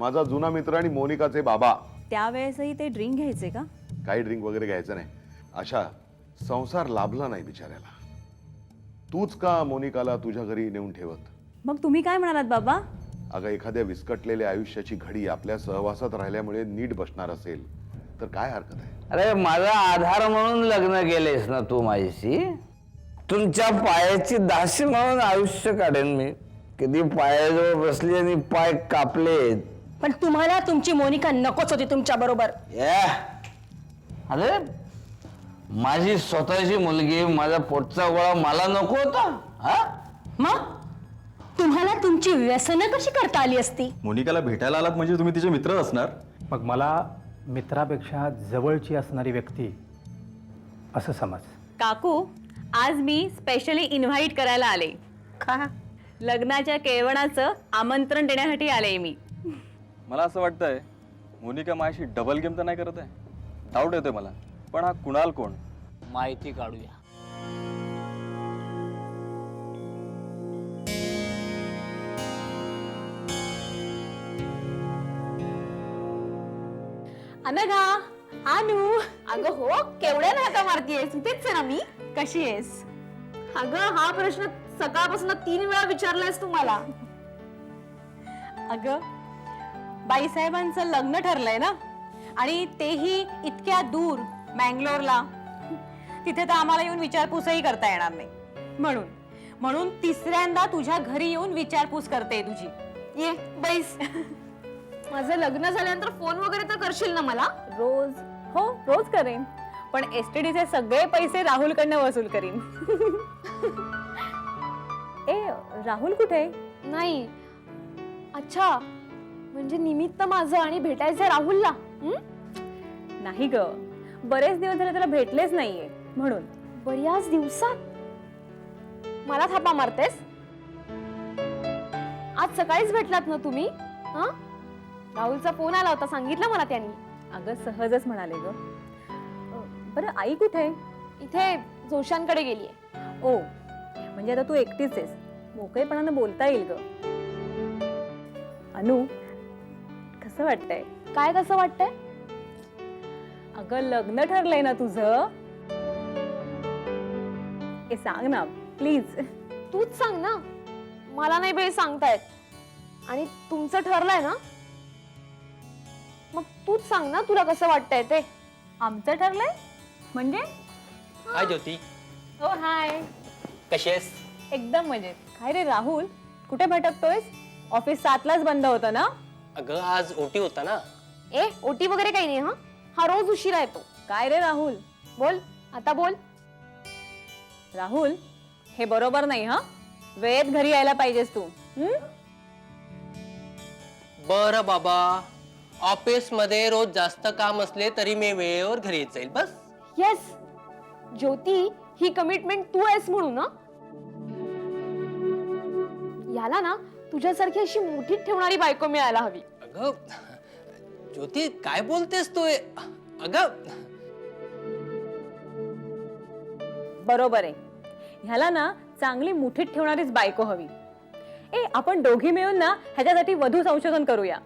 माझा जुना मित्र आणि मोनिकाचे बाबा. त्यावेळेसही ते ड्रिंक घ्यायचे का? काही ड्रिंक वगैरे घ्यायचं नाही. अशा संसार लाभला नाही बिचाऱ्याला. तूच का मोनिकाला तुझ्या घरी नेऊन ठेवत? मग तुम्ही काय म्हणालात बाबा? अगं एखाद्या विस्कटलेल्या आयुष्याची घडी आपल्या सहवासात राहिल्यामुळे नीट बसणार असेल तर काय हरकत आहे? अरे माझा आधार म्हणून लग्न केलेस ना तू माझ्याशी. तुमच्या पायाची दासी म्हणून आयुष्य काढेन मी. कधी पायाजवळ बसली आणि पाय कापले. पण तुम्हाला तुमची मोनिका नकोच होती तुमच्या बरोबर. अरे माझी स्वतःची मुलगी, माझा पोटचा गोळा मला नको होता. हा मग तुम्हाला तुमची व्यसनं कशी करता आली असती? मोनिकाला भेटायला आलात म्हणजे तुम्ही तिचे मित्रच असणार. मग मला मित्रापेक्षा जवळची असणारी व्यक्ती असं समज. काकू, आज मी स्पेशली इन्व्हाइट करायला आले. का? लग्नाच्या केळवणाचं आमंत्रण देण्यासाठी आले मी. मला असं वाटतंय मोनिका माझ्याशी डबल गेम तर नाही करत आहे. डाऊट येतोय मला. पण हा कुणाल कोण? माहिती काढूया. अनघा, अनु. अगं हो, केवढ्या हाका मारतीयेस? इथेच आहे ना मी. कशी आहेस? अगं हा प्रश्न सकाळपासून 3 वेळा विचारलायस तुम्हाला. अगं बाईसाहेबांचं लग्न ठरलंय ना, आणि तेही इतक्या दूर मँगलोरला. तिथे तर आम्हाला येऊन विचारपूसही करता येणार नाही. म्हणून तिसऱ्यांदा तुझ्या घरी येऊन विचारपूस करते तुझी. ये बैस. माझं लग्न झाल्यानंतर फोन वगैरे तर करशील ना मला? रोज? हो, रोज करेन. पण एसटीडीचे सगळे पैसे राहुलकडनं वसूल करीन. ए, राहुल कुठे? नाही. अच्छा, म्हणजे निमित्त माझं आणि भेटायचं राहुलला. नाही ग, बरेच दिवस झाले त्याला भेटलेच नाहीये म्हणून. बऱ्याच दिवसात मला थापा मारतेस? आज सकाळीच भेटलात ना तुम्ही? हा, राहुलचा फोन आला होता, सांगितलं मला त्यांनी. अगं सहजच म्हणाले ग. बरं आई कुठे? इथे जोशांकडे गेलीये. ओ, म्हणजे आता तू एकटीच आहेस, मोकळेपणानं बोलता येईल ग. अनु, कसं वाटतंय? काय कसं वाटतंय? अगं लग्न ठरलंय ना तुझं. ए सांग ना प्लीज. तूच सांग ना. मला नाही बाई सांगतायत. आणि तुमचं ठरलंय ना, मग तूच सांग ना तुला कसं वाटतंय ते. आमचं ठरलंय म्हणजे? हाय ज्योती, हो हाय. कशी आहेस? एकदम मजेत. काय रे राहुल, कुठे भटकतोयस? ऑफिस 7लाच बंद होतं ना? अगं आज ओटी होता ना. ए ओटी वगैरे काही नाही. हा रोज उशिरा येतो. काय रे राहुल? बोल आता बोल. राहुल, हे बरोबर नाही. हा, वेळेत घरी यायला पाहिजेस तू. बरं बाबा, ऑफिस मध्ये रोज जास्त काम असले तरी मी वेळेवर घरी येत जाईल. बस. येस ज्योती, ही कमिटमेंट तू आहेस म्हणून ना. याला ना तुझ्यासारखी अशी मुठीत ठेवणारी बायको मिळायला हवी. अगं ज्योती, काय बोलतेस तू? अगं बरोबर आहे. ह्याला ना चांगली मुठीत ठेवणारीच बायको हवी. ए, आपण दोघी मिळून ना ह्याच्यासाठी वधू संशोधन करूया.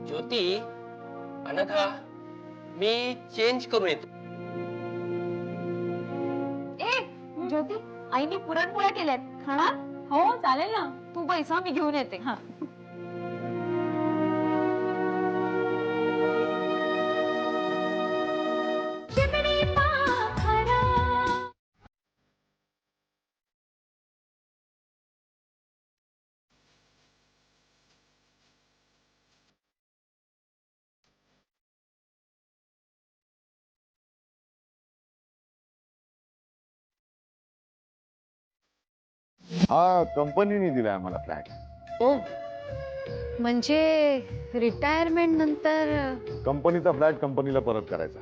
ज्योती, अनघा, मी चेंज करून येतो. ए ज्योती, आईने पुरणपोळ्या केल्यात, खाणार? हो चालेल ना. तू पैसा मी घेऊन येते. हा. हा कंपनीने दिलाय आम्हाला फ्लॅट. ओ, म्हणजे रिटायरमेंट नंतर? कंपनीचा फ्लॅट कंपनीला परत करायचा.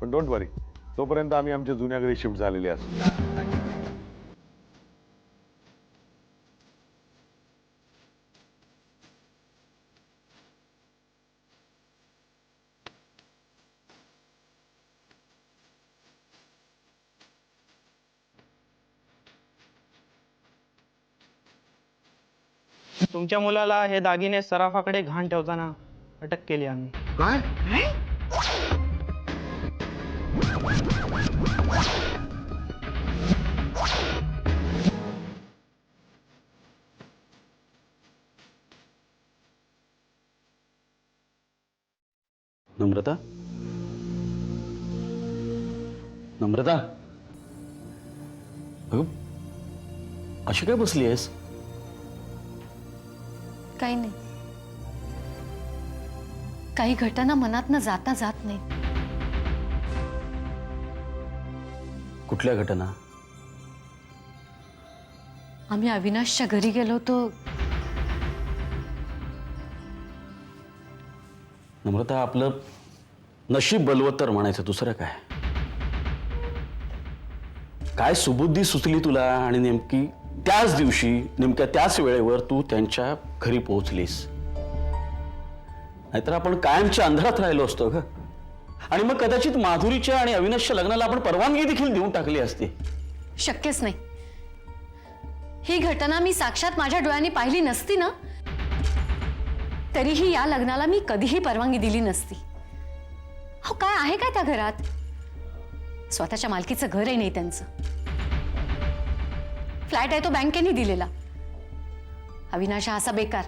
पण डोंट वरी, तोपर्यंत आम्ही आमच्या जुन्या घरी शिफ्ट झालेले असू. तुमच्या मुलाला हे दागिने सराफाकडे घाण ठेवताना अटक केली आम्ही. काय? नम्रता, नम्रता, अगं अशी काय बसली आहेस? काही नाही. काही घटना मनातनं जाता जात नाही. कुठल्या घटना? आम्ही अविनाशच्या घरी गेलो होतो. नम्रता, आपलं नशीब बलवत्तर म्हणायचं, दुसरं काय? काय सुबुद्धी सुचली तुला आणि नेमकी त्याच दिवशी नेमक्या त्याच वेळेवर तू त्यांच्या घरी पोहोचलीस? नाहीतर आपण कायमच्या अंधारात राहिलो असतो ग. आणि मग कदाचित माधुरीच्या आणि अविनाशच्या लग्नाला आपण परवानगी देखील देऊन टाकली असती. शक्यच नाही. ही घटना मी साक्षात माझ्या डोळ्यांनी पाहिली नसती ना, तरीही या लग्नाला मी कधीही परवानगी दिली नसती. हो, काय आहे काय त्या घरात? स्वतःच्या मालकीचं घरही नाही त्यांचं. फ्लॅट आहे तो बँकेने दिलेला. अविनाश हा असा बेकार,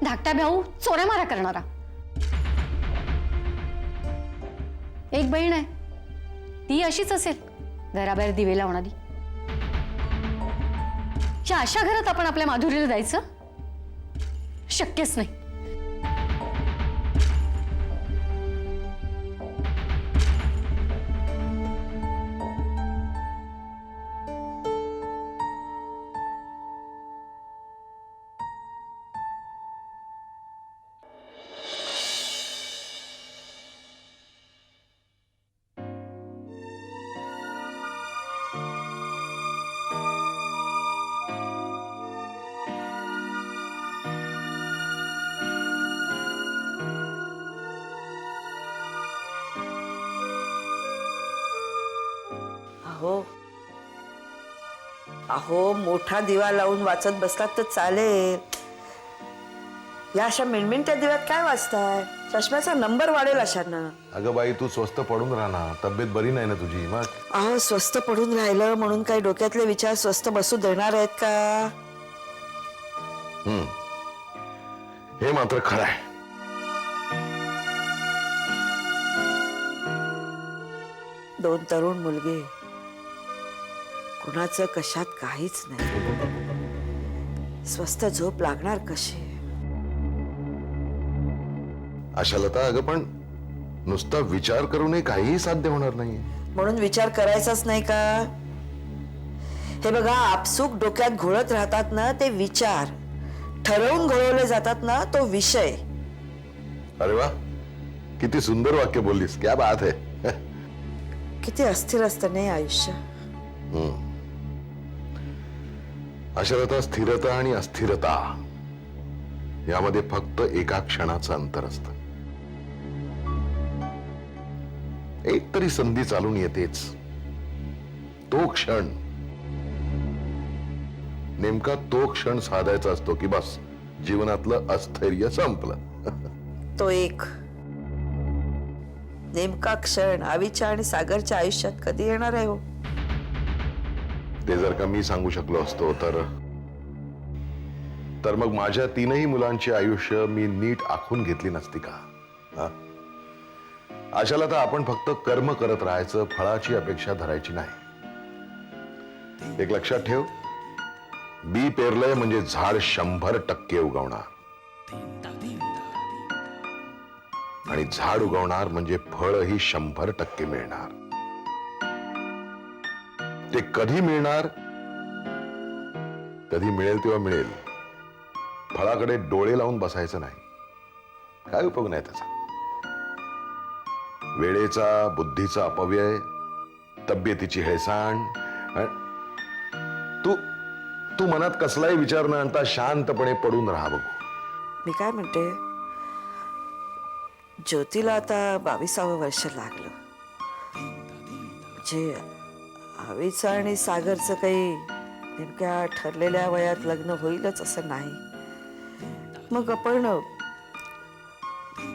धाकटा भाऊ चोऱ्या मारा करणारा. एक बहीण आहे, ती अशीच असेल, घराबाहेर दिवे लावणारी. अशा घरात आपण आपल्या माधुरीला द्यायचं? शक्यच नाही. अहो अहो मोठा दिवा लावून वाचत बसलात तर चालेल. या अशा मिणमिणत्या दिव्यात काय वाचताय? चष्म्याचा नंबर वाढेल अशांना. अगं बाई, तू स्वस्त पडून राहा ना. तब्येत बरी नाही ना तुझी? मग अहो स्वस्त पडून राहिलं म्हणून काही डोक्यातले विचार स्वस्त बसू देणार आहेत का? हे मात्र खरं आहे. दोन तरुण मुलगे, कुणाचं कशात काहीच नाही. स्वस्त झोप लागणार कशी? आशालता, अगं पण नुसता विचार करूनही काहीही साध्य होणार नाही. म्हणून विचार करायचाच नाही का? हे बघा, आपसूक डोक्यात घोळत राहतात ना ते विचार, ठरवून घोळवले जातात ना तो विषय. अरे वा, किती सुंदर वाक्य बोललीस. क्या बात है. किती अस्थिर असतं नाही आयुष्य. आशालता, स्थिरता आणि अस्थिरता यामध्ये फक्त एका क्षणाचं अंतर असतं. एक तरी संधी चालून येतेच. तो क्षण, नेमका तो क्षण साधायचा असतो की बस जीवनातलं अस्थैर्य संपलं. तो एक नेमका क्षण आवीच्या आणि सागरच्या आयुष्यात कधी येणार आहे हो? ते जर का मी सांगू शकलो असतो तर मग माझ्या तीनही मुलांची आयुष्य मी नीट आखून घेतली नसती का? हा? आशाला तर आपण फक्त कर्म करत राहायचं, फळाची अपेक्षा धरायची नाही. एक लक्षात ठेव, बी पेरलंय म्हणजे झाड 100% उगवणार. आणि झाड उगवणार म्हणजे फळही 100% मिळणार. ते कधी मिळणार? कधी मिळेल तेव्हा मिळेल. फळाकडे डोळे लावून बसायचं नाही. काय उपयोग नाही त्याचा. वेळेचा, बुद्धीचा अपव्यय, तब्येतीची हेळसांड. तू तू मनात कसलाही विचार न आणता शांतपणे पडून राहा. बघू, मी काय म्हणते, ज्योतीला आता 22वं वर्ष लागलं. जे आवीचं आणि सागरचं काही नेमक्या ठरलेल्या वयात लग्न होईलच असं नाही. मग आपण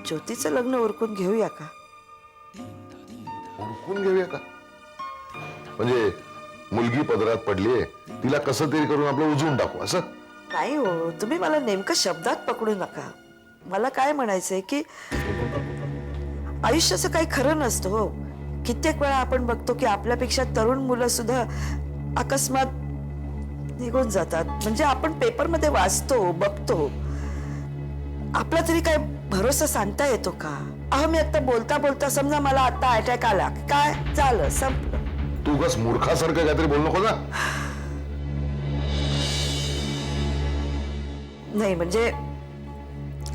ज्योतीचं लग्न उरकून घेऊया का? उरकून घेऊया का? म्हणजे मुलगी पदरात पडलीये, तिला कसं तरी करून आपलं उजवून टाकू असं? नाही हो, तुम्ही मला नेमकं शब्दात पकडू नका. मला काय म्हणायचंय की आयुष्याचं काही खरं नसतं हो. कित्येक वेळा आपण बघतो की आपल्यापेक्षा तरुण मुलं सुद्धा अकस्मात निघून जातात. म्हणजे आपण पेपरमध्ये वाचतो, बघतो. आपला तरी काय भरोसा सांगता येतो का? अहो, मी आता बोलता बोलता समजा मला आता अटॅक आला, काय झालं, संपलं. तू कस मूर्खासारखं काहीतरी बोलू नको ना. नाही म्हणजे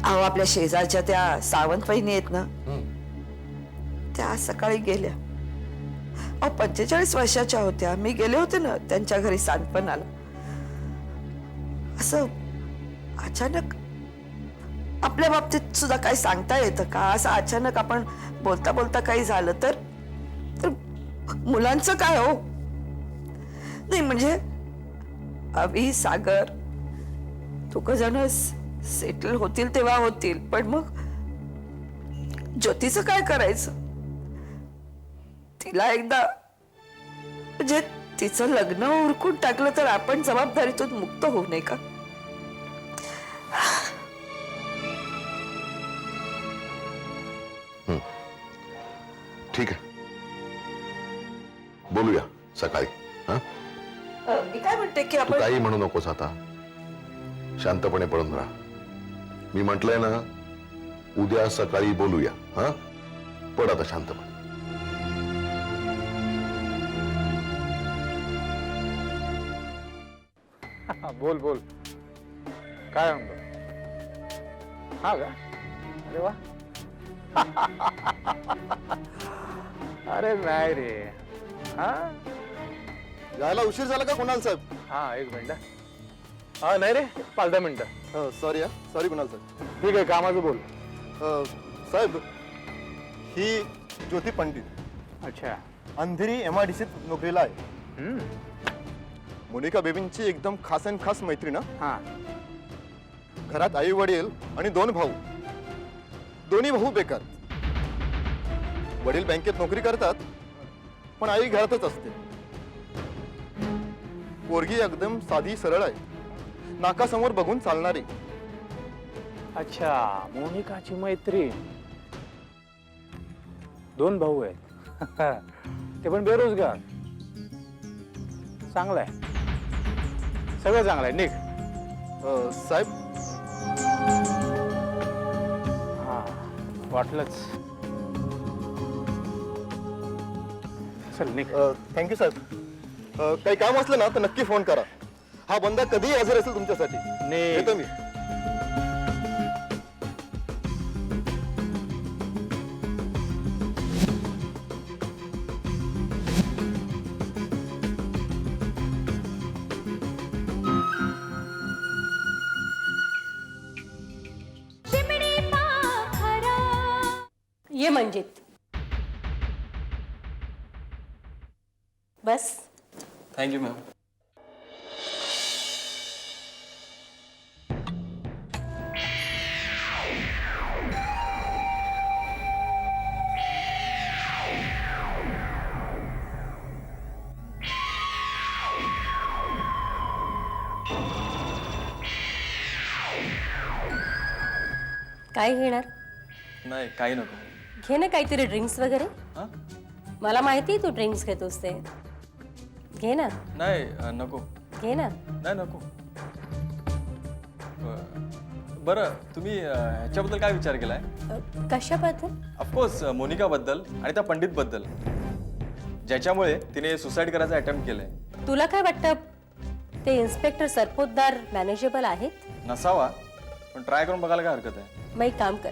अहो, आपल्या शेजारच्या त्या सावंत वहिनी आहेत ना, त्या आज सकाळी गेल्या. अहो, 45 वर्षाच्या होत्या. मी गेले होते ना त्यांच्या घरी सांडपणाला. असं अचानक आपल्या बाबतीत सुद्धा काही सांगता येतं का? असं अचानक आपण बोलता बोलता काही झालं तर मुलांचं काय हो? नाही म्हणजे अभि, सागर दोघं जण सेटल होतील तेव्हा होतील, पण मग ज्योतीचं काय करायचं? तिला एकदा म्हणजे तिचं लग्न उरकून टाकलं तर आपण जबाबदारीतून मुक्त होऊ नये का? ठीक आहे, बोलूया सकाळी. हा, मी काय म्हणते की तू आपण काही म्हणू नकोस आता. शांतपणे पडून राहा. मी म्हटलंय ना, उद्या सकाळी बोलूया. हा, पड आता शांतपणे. बोल बोल, काय म्हणतो? हा का? अरे वा. अरे नाही रे. हा, जायला उशीर झाला का कुणाल साहेब? हा, एक मिनिट. हा, नाही रे, 5-10 मिनिटं. सॉरी सॉरी कुणाल साहेब. ठीक आहे, कामाचं बोल. साहेब, ही ज्योती पंडित अच्छा. अंधेरी MIDC नोकरीला आहे. मोनिका बेबींची एकदम खास अँड खास मैत्रीण. हा, घरात आई वडील आणि 2 भाऊ. दोन्ही भाऊ बेकार. वडील बँकेत नोकरी करतात, पण आई घरातच असते. पोरगी एकदम साधी सरळ आहे, नाकासमोर बघून चालणारी. अच्छा, मोनिकाची मैत्री. 2 भाऊ आहेत. ते पण बेरोजगार. चांगलं आहे, सगळं चांगलं आहे. निघ. साहेब, हा, वाटलंच. चल निघ. थँक्यू साहेब. काही काम असलं ना तर नक्की फोन करा. हा बंदा कधीही हजर असेल तुमच्यासाठी. निघ. येतो मी. ये मंजित, बस. Thank you ma'am. काय घेणार? नाही, काही नको. घे ना काहीतरी ड्रिंक्स वगैरे. हा? मला माहिती तू ड्रिंक्स घेतोस ते. घे ना. नाही, नको. घे ना. नाही, नको. बरं, तुम्ही ह्याच्याबद्दल काय विचार केलाय? कशाबद्दल? ऑफकोर्स मोनिकाबद्दल आणि त्या पंडितबद्दल, ज्याच्यामुळे तिने सुसाईड करायचा अटेम्प्ट केलाय. तुला काय वाटतं ते इन्स्पेक्टर सरपोतदार मॅनेजेबल आहेत? नसावा, पण ट्राय करून बघायला काय हरकत आहे. मग एक काम कर,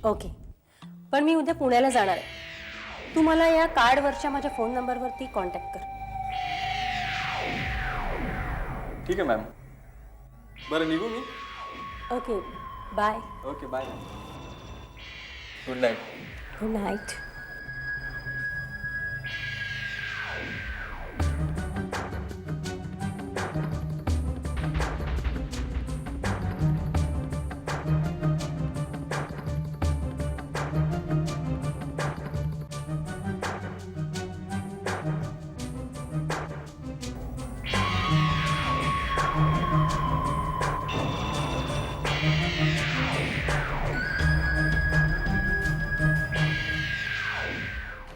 ओके, पण मी उद्या पुण्याला जाणार आहे. तू मला या कार्डवरच्या माझ्या फोन नंबरवरती कॉन्टॅक्ट कर. ठीक आहे मॅम. बरं निघू मी. Okay, bye. Okay bye. Good night. Good night.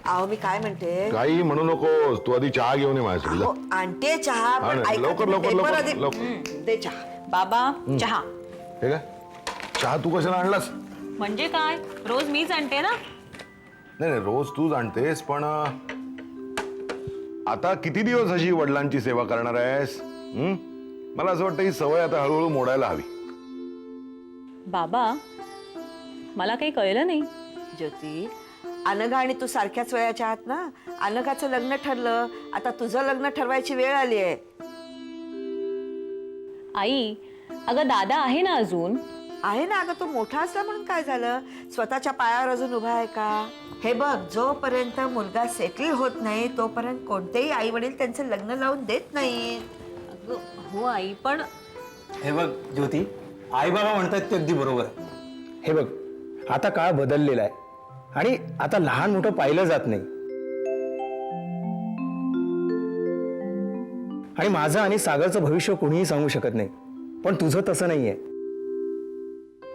अहो मी काय म्हणते, काही म्हणू नकोस, तू आधी चहा घेऊन ये माझ्यासाठी. अहो, आणते चहा, पण हा, ऐका लवकर, तुम्ही लवकर, पेपर लवकर, आधी- लवकर. दे चहा. बाबा चहा. हे काय चहा तू कशाला आणलास? म्हणजे काय, रोज मीच आणते ना. नाही नाही, रोज तू जाणतेस, पण आता किती दिवस अशी वडिलांची सेवा करणार आहेस? मला असं वाटतं ही सवय आता हळूहळू मोडायला हवी. बाबा मला काही कळलं नाही. ज्योती, अनघा आणि तू सारख्याच वयाच्या आहात ना. अनघाचं लग्न ठरलं, आता तुझं लग्न ठरवायची वेळ आली आहे. आई, अगं दादा आहे ना अजून. आहे ना, अगं तो मोठा असला म्हणून काय झालं? स्वतःच्या पायावर अजून उभा आहे का? हे बघ, जोपर्यंत मुलगा सेटल होत नाही तोपर्यंत कोणतेही आई वडील त्यांचं लग्न लावून देत नाहीत. अगं हो आई, पण हे बघ ज्योती, आई बाबा म्हणतात ते अगदी बरोबर आहे. हे बघ, आता काळ बदललेला आहे आणि आता लहान मोठं पाहिलं जात नाही. आणि माझं आणि सागरचं भविष्य कोणीही सांगू शकत नाही, पण तुझं तसं नाहीये.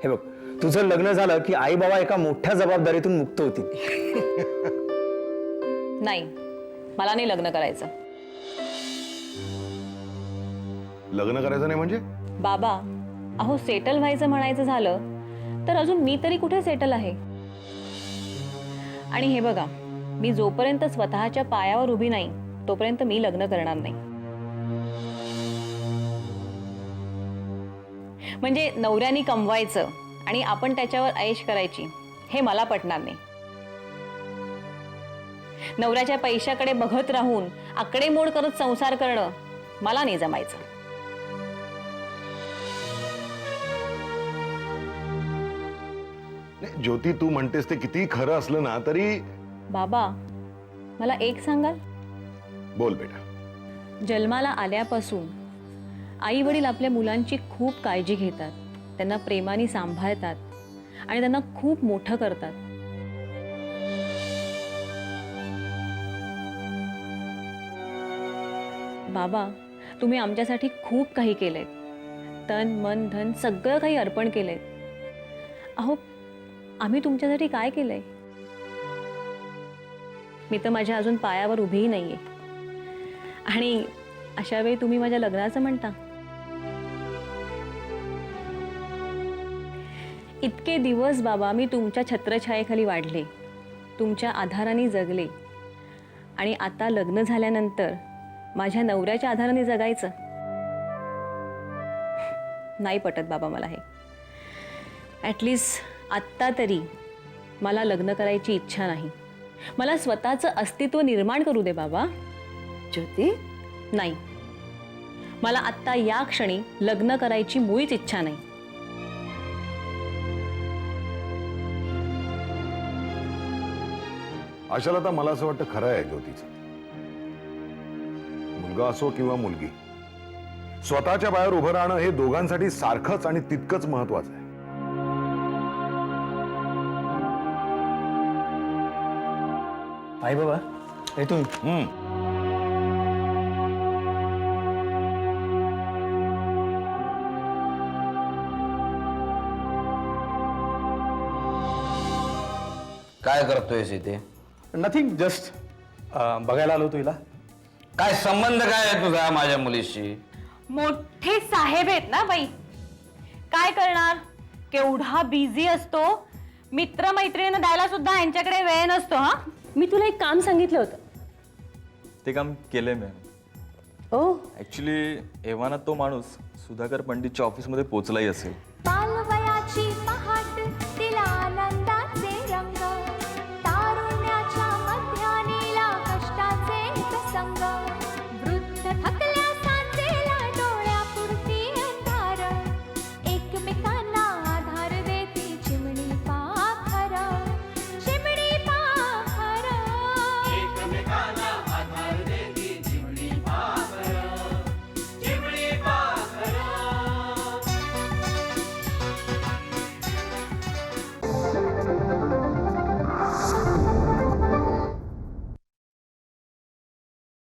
हे बघ, तुझं लग्न झालं की आई बाबा एका मोठ्या जबाबदारीतून मुक्त होतील. नाही, मला नाही लग्न करायचं. लग्न करायचं नाही म्हणजे? बाबा अहो, सेटल व्हायचं म्हणायचं झालं तर अजून मी तरी कुठे सेटल आहे. आणि हे बघा, मी जोपर्यंत स्वतःच्या पायावर उभी नाही तोपर्यंत मी लग्न करणार नाही. म्हणजे नवऱ्यानी कमवायचं आणि आपण त्याच्यावर ऐश करायची, हे मला पटणार नाही. नवऱ्याच्या पैशाकडे बघत राहून आकडेमोड करत संसार करणं मला नाही जमायचं. ज्योती, तू म्हणतेस ते किती खरं असलं ना तरी. बाबा मला एक सांगाल? बोल बेटा. जन्माला आल्यापासून आई वडील आपल्या मुलांची खूप काळजी घेतात, त्यांना प्रेमाने सांभाळतात आणि त्यांना खूप मोठं करतात. बाबा तुम्ही आमच्यासाठी खूप काही केलंय, तन मन धन सगळं काही अर्पण केलंय. अहो, आम्ही तुमच्यासाठी काय केलंय? मी तर माझ्या अजून पायावर उभीही नाहीये. आणि अशा वेळी तुम्ही माझ्या लग्नाचं म्हणता? इतके दिवस बाबा मी तुमच्या छत्रछायेखाली वाढले, तुमच्या आधाराने जगले, आणि आता लग्न झाल्यानंतर माझ्या नवऱ्याच्या आधाराने जगायचं? नाही पटत बाबा मला हे. ॲटलिस्ट आत्ता तरी मला लग्न करायची इच्छा नाही. मला स्वतःचं अस्तित्व निर्माण करू दे बाबा. ज्योती, नाही, मला आत्ता या क्षणी लग्न करायची मुळीच इच्छा नाही. आशाला तर मला असं वाटतं खरं आहे ज्योतीचं. मुलगा असो किंवा मुलगी, स्वतःच्या पायावर उभं राहणं हे दोघांसाठी सारखंच आणि तितकंच महत्वाचं आहे. आई बाबा, हे तुम्ही. काय करतोयस इथे? नथिंग, जस्ट बघायला आलो तुला. काय संबंध काय आहे तुझा माझ्या मुलीशी? मोठे साहेब आहेत ना बाई, काय करणार? केवढा बिझी असतो, मित्रमैत्रिणींना द्यायला सुद्धा यांच्याकडे वेळ नसतो. हा, मी तुला एक काम सांगितलं होतं. ते काम केलंय मॅम. ओ, ऍक्च्युली एव्हाना तो माणूस सुधाकर पंडितच्या ऑफिसमध्ये पोहोचलाही असेल. बालवयाची